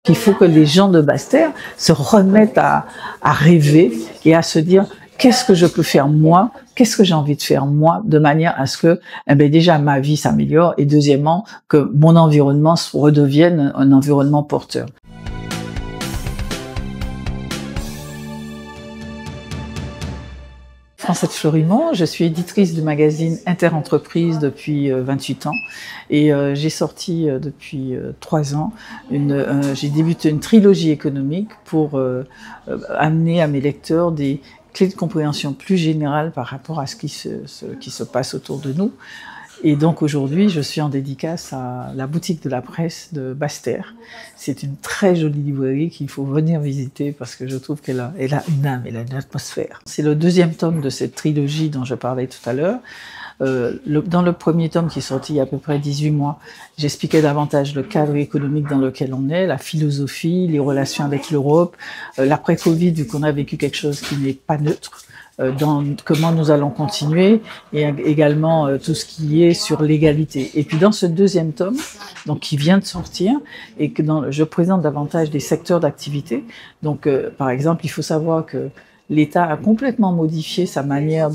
Il faut que les gens de Basse-Terre se remettent à rêver et à se dire qu'est-ce que je peux faire moi, qu'est-ce que j'ai envie de faire moi, de manière à ce que déjà ma vie s'améliore et deuxièmement que mon environnement redevienne un environnement porteur. Francette Florimond, je suis éditrice du magazine Inter-Entreprise depuis 28 ans et j'ai sorti depuis 3 ans, j'ai débuté une trilogie économique pour amener à mes lecteurs des clés de compréhension plus générales par rapport à ce qui se passe autour de nous. Et donc aujourd'hui, je suis en dédicace à la boutique de la presse de Basse-Terre. C'est une très jolie librairie qu'il faut venir visiter parce que je trouve qu'elle a une âme, elle a une atmosphère. C'est le deuxième tome de cette trilogie dont je parlais tout à l'heure. Dans le premier tome qui est sorti il y a à peu près 18 mois, j'expliquais davantage le cadre économique dans lequel on est, la philosophie, les relations avec l'Europe, l'après-Covid, vu qu'on a vécu quelque chose qui n'est pas neutre, dans comment nous allons continuer et également tout ce qui est sur l'égalité. Et puis dans ce deuxième tome, donc qui vient de sortir et que je présente davantage des secteurs d'activité. Donc par exemple, il faut savoir que l'État a complètement modifié sa manière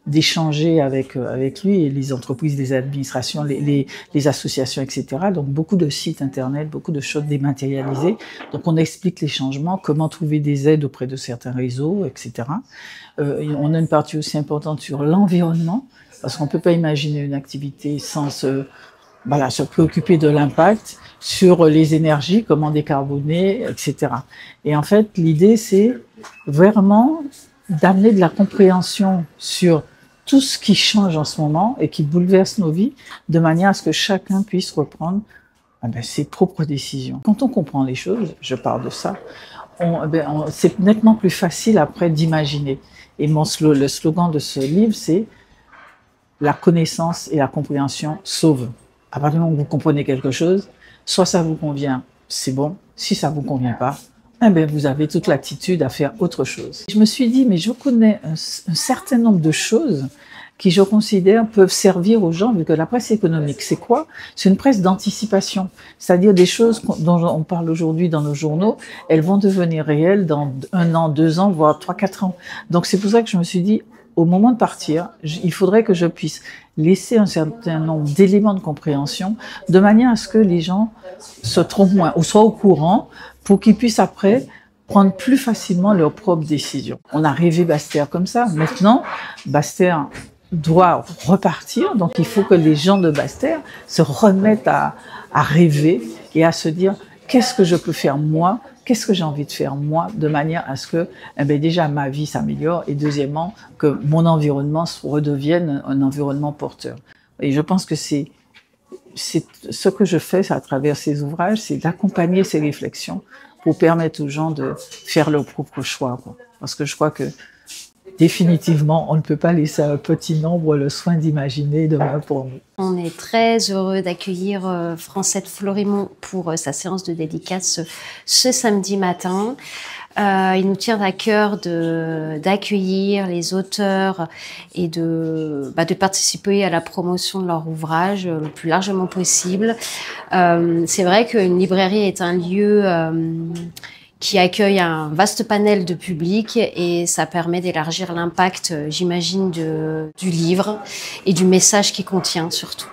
d'échanger avec lui et les entreprises, les administrations, les associations, etc. Donc beaucoup de sites internet, beaucoup de choses dématérialisées. Donc on explique les changements, comment trouver des aides auprès de certains réseaux, etc. On a une partie aussi importante sur l'environnement, parce qu'on ne peut pas imaginer une activité sans se préoccuper de l'impact sur les énergies, comment décarboner, etc. Et en fait, l'idée, c'est vraiment d'amener de la compréhension sur tout ce qui change en ce moment et qui bouleverse nos vies, de manière à ce que chacun puisse reprendre ses propres décisions. Quand on comprend les choses, je parle de ça, c'est nettement plus facile après d'imaginer. Et le slogan de ce livre, c'est « La connaissance et la compréhension sauvent ». À partir du moment où vous comprenez quelque chose, soit ça vous convient, c'est bon. Si ça vous convient pas, vous avez toute l'attitude à faire autre chose. Je me suis dit, mais je connais un certain nombre de choses qui, je considère, peuvent servir aux gens, vu que la presse économique, c'est quoi? C'est une presse d'anticipation. C'est-à-dire des choses dont on parle aujourd'hui dans nos journaux, elles vont devenir réelles dans 1 an, 2 ans, voire 3, 4 ans. Donc c'est pour ça que je me suis dit, au moment de partir, il faudrait que je puisse laisser un certain nombre d'éléments de compréhension de manière à ce que les gens se trompent moins ou soient au courant pour qu'ils puissent après prendre plus facilement leurs propres décisions. On a rêvé Basse-Terre comme ça. Maintenant, Basse-Terre doit repartir. Donc, il faut que les gens de Basse-Terre se remettent à rêver et à se dire qu'est-ce que je peux faire moi, qu'est-ce que j'ai envie de faire moi, de manière à ce que déjà ma vie s'améliore et deuxièmement que mon environnement redevienne un environnement porteur. Et je pense que c'est ce que je fais à travers ces ouvrages, c'est d'accompagner ces réflexions pour permettre aux gens de faire leur propre choix, quoi. Parce que je crois que définitivement, on ne peut pas laisser à un petit nombre le soin d'imaginer demain pour nous. On est très heureux d'accueillir Francette Florimond pour sa séance de dédicace ce samedi matin. Il nous tient à cœur d'accueillir les auteurs et de participer à la promotion de leur ouvrage le plus largement possible. C'est vrai qu'une librairie est un lieu qui accueille un vaste panel de public et ça permet d'élargir l'impact, j'imagine, du livre et du message qu'il contient surtout.